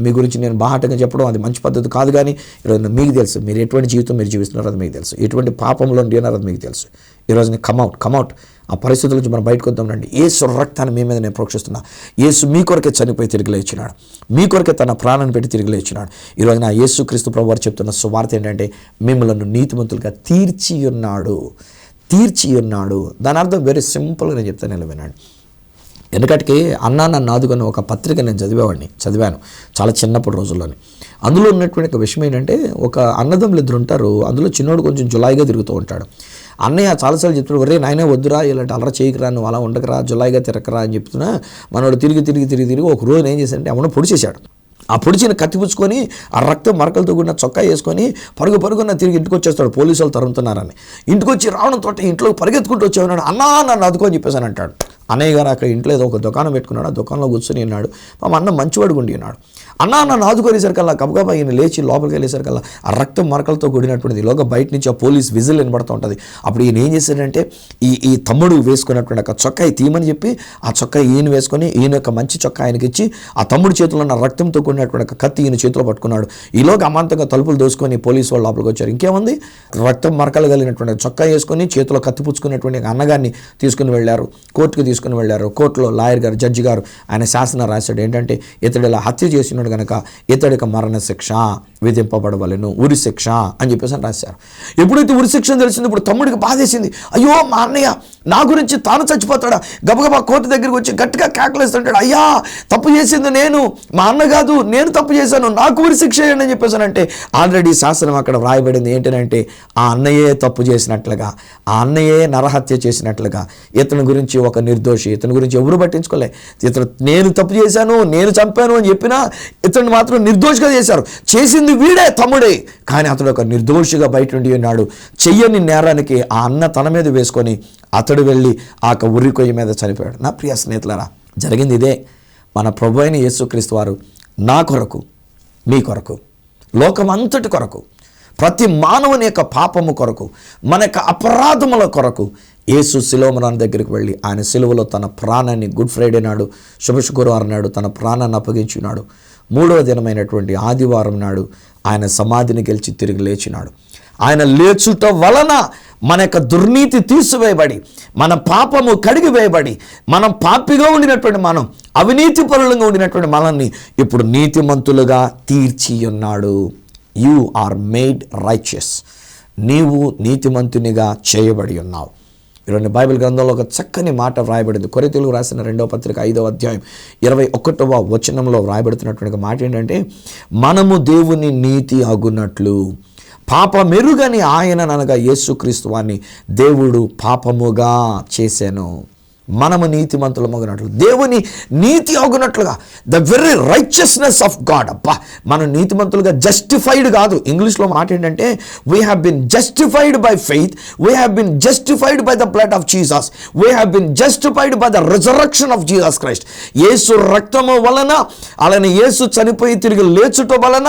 మీ గురించి నేను బాహాటంగా చెప్పడం అది మంచి పద్ధతి కాదు, కానీ ఈరోజు మీకు తెలుసు మీరు ఎటువంటి జీవితం మీరు జీవిస్తున్నారో అది మీకు తెలుసు, ఎటువంటి పాపంలో ఉంటున్నారో అది మీకు తెలుసు. ఈరోజు కమౌట్ ఆ పరిస్థితుల నుంచి మనం బయటకు వద్దాం రండి. యేసు రక్తాన్ని మీ మీద నేను ప్రోక్షిస్తున్నా. యేసు మీ కొరకే చనిపోయి తిరిగి లేచినాడు, మీ కొరకే తన ప్రాణాన్ని పెట్టి తిరిగి లేచినాడు. ఈరోజు నా యేసుక్రీస్తు ప్రభువు వారు చెప్తున్న సువార్త ఏంటంటే, మిమ్మల్ని నీతిమంతులుగా తీర్చి ఉన్నాడు. దాని అర్థం వెరీ సింపుల్గా నేను చెప్తాను, ఇలా వినండి. ఎందుకంటే అన్నా నన్ను ఆదుకొని ఒక పత్రిక నేను చదివాను చాలా చిన్నప్పుడు రోజుల్లోనే. అందులో ఉన్నటువంటి ఒక విషయం ఏంటంటే, ఒక అన్నదమ్ములు 2 ఉంటారు. అందులో చిన్నోడు కొంచెం జులాయిగా తిరుగుతూ ఉంటాడు. అన్నయ్య చాలాసార్లు చెప్తాడు, ఒరే నాయనే వద్దురా, ఇలాంటి అలరా చేయకురా, నువ్వు అలా ఉండకరా, జులాయిగా తిరగరా అని చెప్తున్నా. మనోడు తిరిగి ఒక రోజు ఏం చేశాడంటే అవును పొడిచేశాడు. ఆ పొడిచిన కత్తిపుచ్చుకొని ఆ రక్తం మరకలతో కూడిన చొక్కా వేసుకొని పరుగున తిరిగి ఇంటికి వచ్చేస్తాడు. పోలీసు వాళ్ళు తరుముతున్నారని ఇంటికి వచ్చి రావడంతో ఇంట్లో పరిగెత్తుకుంటూ వచ్చేవాడు. అన్నా నన్ను అదుకొని చెప్పేసాను అంటాడు. అన్నయ్య గారు అక్కడ ఇంట్లో ఏదో ఒక దుకాణం పెట్టుకున్నాడు. ఆ దుకాణంలో కూర్చొని ఉన్నాడు. మా అన్న మంచివాడు ఉండి ఉన్నాడు. అన్నా నన్ను ఆదుకోలేసరికల్లా గబగబా ఈయన లేచి లోపలికి వెళ్ళేసరికల్లా ఆ రక్తం మరకలతో కూడినటువంటిది లోగా బయట నుంచి ఆ పోలీస్ విజిల్ వినబడుతూ ఉంటుంది. అప్పుడు ఈయన ఏం చేశాడంటే ఈ తమ్ముడు వేసుకున్నటువంటి ఒక చొక్కా తీయమని చెప్పి ఆ చొక్కా ఈయన వేసుకొని ఈయన యొక్క మంచి చొక్కా ఆయనకి ఇచ్చి ఆ తమ్ముడి చేతిలో ఉన్న రక్తంతో కూడినటువంటి ఒక కత్తి ఈయన చేతిలో పట్టుకున్నాడు. ఈలోగా అమాంతంగా తలుపులు దోసుకొని పోలీసు వాళ్ళు లోపలికి వచ్చారు. ఇంకేముంది, రక్తం మరకలు కలిగినటువంటి చొక్కా వేసుకొని చేతిలో కత్తి పుచ్చుకున్నటువంటి అన్నగారిని తీసుకుని వెళ్ళారు. కోర్టుకు తీసుకుని వెళ్ళారు. కోర్టులో లాయర్ గారు, జడ్జి గారు ఆయన శాసనం రాశాడు. ఏంటంటే ఇతడు ఇలా హత్య చేసినాడు కనుక ఇతడికి మరణ శిక్ష విధింపబడవలెను, ఉరి శిక్ష అని చెప్పేసి రాశారు. ఎప్పుడైతే ఉరి శిక్ష తెలిసింది ఇప్పుడు తమ్ముడికి బాధేసింది. అయ్యో మా అన్నయ్య నా గురించి తాను చచ్చిపోతాడా, గబగబా కోర్టు దగ్గరికి వచ్చి గట్టిగా కేకలేస్తుంటాడు, అయ్యా తప్పు చేసింది నేను, మా అన్న కాదు, నేను తప్పు చేశాను, నాకు ఉరి శిక్ష చేయండి అని చెప్పేసానంటే ఆల్రెడీ శాసనం అక్కడ వ్రాయబడింది. ఏంటంటే ఆ అన్నయ్యే తప్పు చేసినట్లుగా, ఆ అన్నయ్యే నరహత్య చేసినట్లుగా. ఇతని గురించి ఒక నిర్దోషి, ఇతని గురించి ఎవరు పట్టించుకోలే. ఇతను నేను తప్పు చేశాను, నేను చంపాను అని చెప్పినా ఇతను మాత్రం నిర్దోషిగా చేశారు. చేసింది వీడే తమ్ముడే, కానీ అతడు ఒక నిర్దోషిగా బయట ఉండి ఉన్నాడు. చెయ్యని నేరానికి ఆ అన్న తన మీద వేసుకొని అతడు వెళ్ళి ఆ ఉరి కొయ్య మీద చనిపోయాడు. నా ప్రియ స్నేహితులారా, జరిగింది ఇదే. మన ప్రభు అయిన యేసుక్రీస్తు వారు నా కొరకు, మీ కొరకు, లోకమంతటి కొరకు, ప్రతి మానవుని యొక్క పాపము కొరకు, మన యొక్క అపరాధముల కొరకు యేసు శిలోమరాని దగ్గరికి వెళ్ళి ఆయన శిలువలో తన ప్రాణాన్ని గుడ్ ఫ్రైడే నాడు, శుభశుక్రవారం నాడు తన ప్రాణాన్ని అప్పగించినాడు. 3వ దినమైనటువంటి ఆదివారం నాడు ఆయన సమాధిని గెలిచి తిరిగి లేచినాడు. ఆయన లేచుట వలన మన యొక్క దుర్నీతి తీసివేయబడి, మన పాపము కడిగివేయబడి, మనం పాపిగా ఉండినటువంటి మనం, అవినీతి పరులంగా ఉండినటువంటి మనల్ని ఇప్పుడు నీతిమంతులుగా తీర్చి ఉన్నాడు. You are made righteous. నీవు నీతిమంతునిగా చేయబడి ఉన్నావు. ఈరోజు బైబిల్ గ్రంథంలో ఒక చక్కని మాట వ్రాయబడింది. కొరింథీయులకు రాసిన 2వ పత్రిక 5వ అధ్యాయం 21వ వచనంలో వ్రాయబడుతున్నటువంటి మాట ఏంటంటే, మనము దేవుని నీతి అగునట్లు పాపమెరుగని ఆయన అనగా యేసుక్రీస్తు వారిని దేవుడు పాపముగా చేశాను. మనము నీతిమంతులమగునట్లు, దేవుని నీతి అగునట్లుగా, the very righteousness of God. అబ్బా, మనం నీతిమంతులుగా జస్టిఫైడ్ కాదు. ఇంగ్లీష్లో మాట ఏంటంటే we have been justified by faith, we have been justified by the blood of Jesus, we have been justified by the resurrection of Jesus Christ. యేసు రక్తము వలన, అలానే యేసు చనిపోయి తిరిగి లేచుట వలన,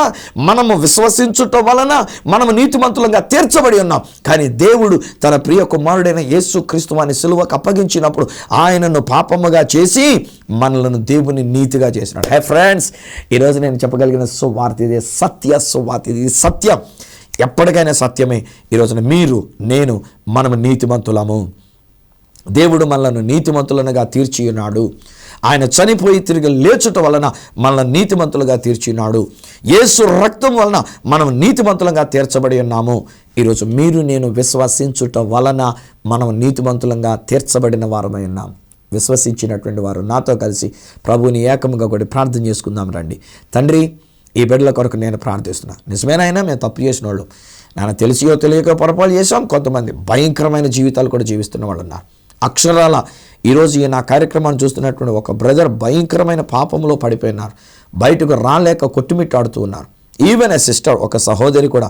మనము విశ్వసించుట వలన మనము నీతిమంతులుగా తీర్చబడి ఉన్నాం. కానీ దేవుడు తన ప్రియ కుమారుడైన యేసు క్రీస్తు వారిని సిలువకు అప్పగించినప్పుడు ఆయనను పాపముగా చేసి మనలను దేవుని నీతిగా చేసినాడు. హే ఫ్రెండ్స్, ఈరోజు నేను చెప్పగలిగిన సువార్త ఇదే, సత్య సువార్త ఇది. సత్యం ఎప్పటికైనా సత్యమే. ఈరోజున మీరు, నేను, మనము నీతిమంతులము. దేవుడు మనలను నీతిమంతులనుగా తీర్చి ఉన్నాడు. ఆయన చనిపోయి తిరిగి లేచుట వలన మనల్ని నీతిమంతులుగా తీర్చినాడు. యేసు రక్తం వలన మనం నీతిమంతులుగా తీర్చబడి ఉన్నాము. ఈరోజు మీరు నేను విశ్వసించుట వలన మనం నీతిమంతులంగా తీర్చబడిన వారమై ఉన్నాం. విశ్వసించినటువంటి వారు నాతో కలిసి ప్రభువుని ఏకముగా కూడా ప్రార్థన చేసుకుందాం రండి. తండ్రి, ఈ బిడ్డల కొరకు నేను ప్రార్థిస్తున్నా. నిజమేనైనా మేము తప్పు చేసిన వాళ్ళు, నేను తెలిసియో తెలియకో పొరపాటు చేసాం. కొంతమంది భయంకరమైన జీవితాలు కూడా జీవిస్తున్న వాళ్ళు ఉన్నారు. అక్షరాల ఈరోజు ఈ నా కార్యక్రమాన్ని చూస్తున్నటువంటి ఒక బ్రదర్ భయంకరమైన పాపంలో పడిపోయినారు. బయటకు రాలేక కొట్టుమిట్టాడుతూ ఉన్నారు. ఈవెన్ ఎ సిస్టర్, ఒక సహోదరి కూడా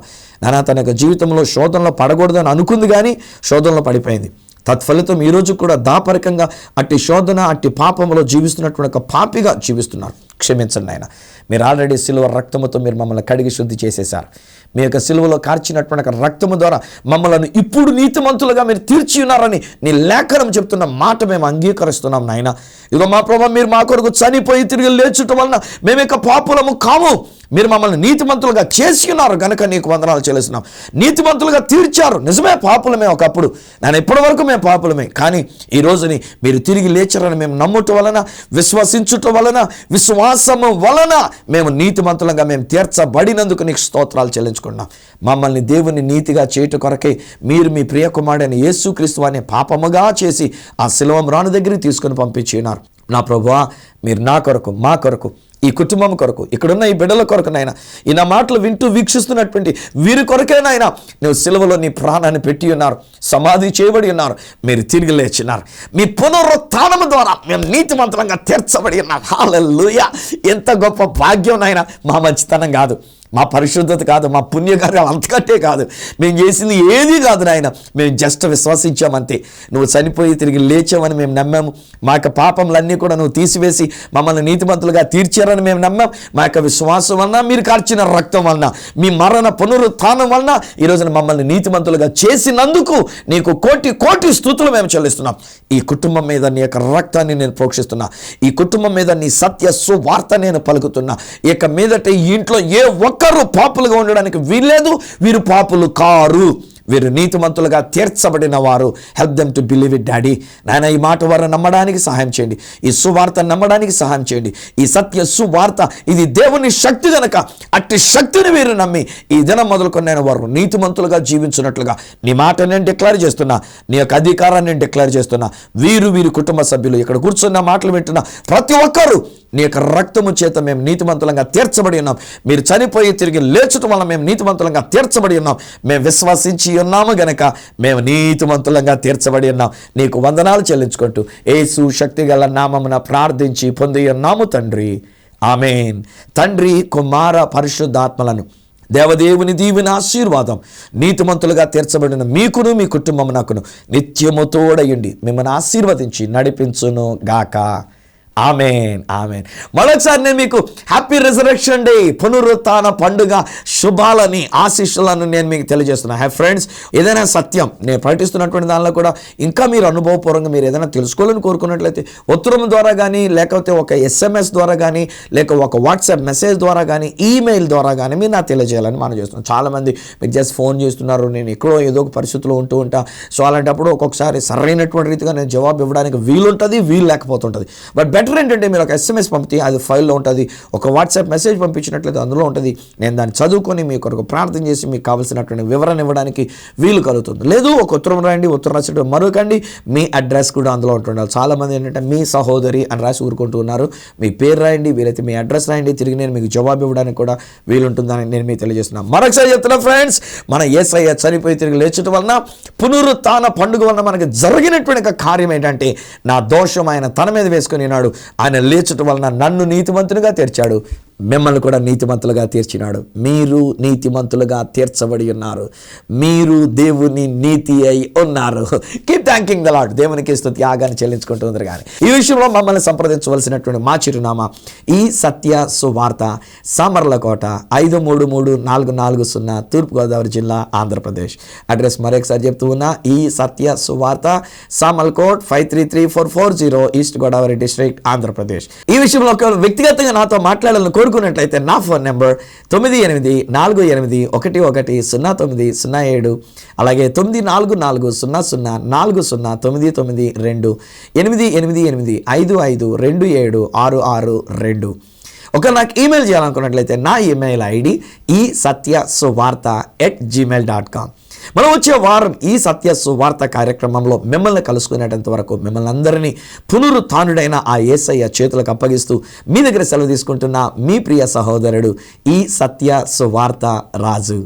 తన యొక్క జీవితంలో శోధనలో పడకూడదని అనుకుంది, కానీ శోధనలో పడిపోయింది. తత్ఫలితం ఈరోజు కూడా దాపరికంగా అట్టి శోధన, అట్టి పాపంలో జీవిస్తున్నటువంటి ఒక పాపిగా జీవిస్తున్నారు. క్షమించండి ఆయన. మీరు ఆల్రెడీ సిలువ రక్తముతో మీరు మమ్మల్ని కడిగి శుద్ధి చేసేశారు. మీ యొక్క సిలువలో కార్చినటువంటి రక్తము ద్వారా మమ్మల్ని ఇప్పుడు నీతిమంతులుగా మీరు తీర్చి ఉన్నారని నీ లేఖనం చెప్తున్న మాట మేము అంగీకరిస్తున్నాం నాయన. ఇదిగో మా ప్రభు, మీరు మా కొరకు చనిపోయి తిరిగి లేచుట వలన మేము యొక్క పాపులము కాము. మీరు మమ్మల్ని నీతిమంతులుగా చేసి ఉన్నారు కనుక నీకు వందనాలు చెల్లిస్తున్నాం. నీతిమంతులుగా తీర్చారు. నిజమే, పాపులమే ఒకప్పుడు, నేను ఇప్పటి వరకు మేము పాపులమే. కానీ ఈ రోజుని మీరు తిరిగి లేచారని మేము నమ్ముట వలన, విశ్వసించుట వలన, విశ్వాసము వలన మేము నీతిమంతులుగా మేము తీర్చబడినందుకు నీకు స్తోత్రాలు చెల్లించుకున్నాం. మమ్మల్ని దేవుని నీతిగా చేయట కొరకే మీరు మీ ప్రియ కుమారుడైన యేసుక్రీస్తు అనే పాపముగా చేసి ఆ శిలువ మ్రాను దగ్గరికి తీసుకొని పంపించినారు. నా ప్రభువా, మీరు నా కొరకు, మా కొరకు ఈ కుటుంబం కొరకు, ఇక్కడున్న ఈ బిడ్డల కొరకు నాయన, ఈ నా మాటలు వింటూ వీక్షిస్తున్నటువంటి వీరి కొరకే నాయన నువ్వు సిలువలో నీ ప్రాణాన్ని పెట్టి ఉన్నారు, సమాధి చేయబడి ఉన్నారు, మీరు తిరిగి లేచినారు. మీ పునరుత్థానము ద్వారా మేము నీతిమంతులంగా తీర్చబడి ఉన్నాం. హల్లెలూయా! ఎంత గొప్ప భాగ్యం నాయన. మా మంచితనం కాదు, మా పరిశుద్ధత కాదు, మా పుణ్యకార్యాలు అంతకంటే కాదు, మేము చేసింది ఏది కాదు నాయన. మేము జస్ట్ విశ్వసించామంతే. నువ్వు చనిపోయి తిరిగి లేచావని మేము నమ్మాము. మా యొక్క పాపములన్నీ కూడా నువ్వు తీసివేసి మమ్మల్ని నీతిమంతులుగా తీర్చారని మేము నమ్మాం. మా యొక్క విశ్వాసం వలన, మీరు కార్చిన రక్తం వలన, మీ మరణ పునరుత్థానం వలన ఈ రోజున మమ్మల్ని నీతిమంతులుగా చేసినందుకు నీకు కోటి కోటి స్తుతులు మేము చెల్లిస్తున్నాం. ఈ కుటుంబం మీద నీ యొక్క రక్తాన్ని నేను ప్రోక్షిస్తున్నా. ఈ కుటుంబం మీద నీ సత్య సువార్త నేను పలుకుతున్నా. ఇక మీదట ఈ ఇంట్లో ఏ ఒక్కరు పాపులుగా ఉండడానికి వీల్లేదు. వీరు పాపులు కారు, వీరు నీతిమంతులుగా తీర్చబడిన వారు. Help them to believe it daddy. నాయన ఈ మాట వారు నమ్మడానికి సహాయం చేయండి. ఈ సువార్త నమ్మడానికి సహాయం చేయండి. ఈ సత్య సువార్త ఇది దేవుని శక్తి గనక అట్టి శక్తిని వీరు నమ్మి ఈ దినం మొదలుకొని నేను వారు నీతిమంతులుగా జీవించినట్లుగా నీ మాట నేను డిక్లేర్ చేస్తున్నా. నీ యొక్క అధికారాన్ని నేను డిక్లేర్ చేస్తున్నా. వీరి కుటుంబ సభ్యులు, ఇక్కడ కూర్చున్న మాటలు వింటున్న ప్రతి ఒక్కరూ నీ యొక్క రక్తము చేత మేము నీతిమంతులంగా తీర్చబడి ఉన్నాం. మీరు చనిపోయి తిరిగి లేచటం వల్ల మేము నీతిమంతులంగా తీర్చబడి ఉన్నాం. మేము విశ్వసించి ఉన్నాము గనక మేము నీతిమంతులంగా తీర్చబడి ఉన్నాం. నీకు వందనాలు చెల్లించుకుంటూ యేసు శక్తి గల నామమున ప్రార్థించి పొంది ఉన్నాము తండ్రి, ఆమేన్. తండ్రి, కుమార, పరిశుద్ధాత్మలను దేవదేవుని దీవెన ఆశీర్వాదం నీతిమంతులుగా తీర్చబడిన మీకును మీ కుటుంబమునకును నిత్యము తోడయుండి మిమ్మల్ని ఆశీర్వదించి నడిపించును గాక. ఆమేన్, ఆమేన్. మరొకసారి నేను మీకు హ్యాపీ రిజరెక్షన్ డే, పునరుత్థాన పండుగ శుభాలని, ఆశీస్సులను నేను మీకు తెలియజేస్తున్నా. హై ఫ్రెండ్స్, ఏదైనా సత్యం నేను ప్రకటిస్తున్నటువంటి దానిలో కూడా ఇంకా మీరు అనుభవపూర్వంగా మీరు ఏదైనా తెలుసుకోవాలని కోరుకున్నట్లయితే ఉత్తరం ద్వారా కానీ, లేకపోతే ఒక SMS ద్వారా కానీ, లేక ఒక వాట్సాప్ మెసేజ్ ద్వారా కానీ, ఈమెయిల్ ద్వారా కానీ మీరు నాకు తెలియజేయాలని మనం చేస్తున్నాం. చాలామంది మీకు జస్ట్ ఫోన్ చేస్తున్నారు, నేను ఎక్కడో ఏదో ఒక పరిస్థితిలో ఉంటూ ఉంటా. సో అలాంటప్పుడు ఒక్కొక్కసారి సరైనటువంటి రీతిగా నేను జవాబు ఇవ్వడానికి వీలుంటుంది, వీలు లేకపోతుంటుంది. బట్ బెటర్ ఏంటంటే మీరు ఒక SMS పంపితే అది ఫైల్లో ఉంటుంది, ఒక వాట్సాప్ మెసేజ్ పంపించినట్లయితే అందులో ఉంటుంది. నేను దాన్ని చదువుకొని మీ కొరకు ప్రార్థన చేసి మీకు కావాల్సినటువంటి వివరణ ఇవ్వడానికి వీలు కలుగుతుంది. లేదు ఒక ఉత్తరం రాయండి, ఉత్తరం రాసేటప్పుడు మరొకండి, మీ అడ్రస్ కూడా అందులో ఉంటుండాలి. చాలామంది ఏంటంటే మీ సహోదరి అని రాసి ఊరుకుంటూ ఉన్నారు. మీ పేరు రాయండి, వీలైతే మీ అడ్రస్ రాయండి, తిరిగి నేను మీకు జవాబు ఇవ్వడానికి కూడా వీలుంటుందని నేను మీకు తెలియజేస్తున్నాను. మరొకసారి చెప్తున్నా ఫ్రెండ్స్, మన యేసయ్య చనిపోయి తిరిగి లేచడం వలన, పునరుత్థాన పండుగ వలన మనకి జరిగినటువంటి కార్యం ఏంటంటే నా దోషం ఆయన తన మీద వేసుకొని ఉన్నాడు. ఆయన లేచటం వలన నన్ను నీతిమంతునిగా తీర్చాడు, మిమ్మల్ని కూడా నీతిమంతులుగా తీర్చినాడు. మీరు నీతిమంతులుగా తీర్చబడి ఉన్నారు. మీరు దేవుని నీతి అయి ఉన్నారు. Keep thanking the lord. దేవునికి స్తుతి యాగాన్ని చెల్లించుకుంటుంది. కానీ ఈ విషయంలో మమ్మల్ని సంప్రదించవలసినటువంటి మా చిరునామా ఈ సత్య సువార్త, సామర్లకోట 53340 తూర్పుగోదావరి జిల్లా, ఆంధ్రప్రదేశ్. అడ్రస్ మరొకసారి చెప్తూ ఉన్నా, ఈ సత్య సువార్త, సామర్లకోట్ 533440 ఈస్ట్ గోదావరి డిస్ట్రిక్ట్, ఆంధ్రప్రదేశ్. ఈ విషయంలో వ్యక్తిగతంగా నాతో మాట్లాడాలని కోరుకున్నట్లయితే నా ఫోన్ నెంబర్ 9848110907, అలాగే 9440040992 8885527662. ఒక నాకు ఈమెయిల్ చేయాలనుకున్నట్లయితే నా ఈమెయిల్ ID esatyasuvartha@gmail.com. మనం వచ్చే వారం ఈ సత్య సువార్త కార్యక్రమంలో మిమ్మల్ని కలుసుకునేటంత వరకు మిమ్మల్ని అందరినీ పునరుత్థానుడైన ఆ యేసయ్య చేతులకు అప్పగిస్తూ మీ దగ్గర సెలవు తీసుకుంటున్న మీ ప్రియ సహోదరుడు ఈ సత్య సువార్త రాజు.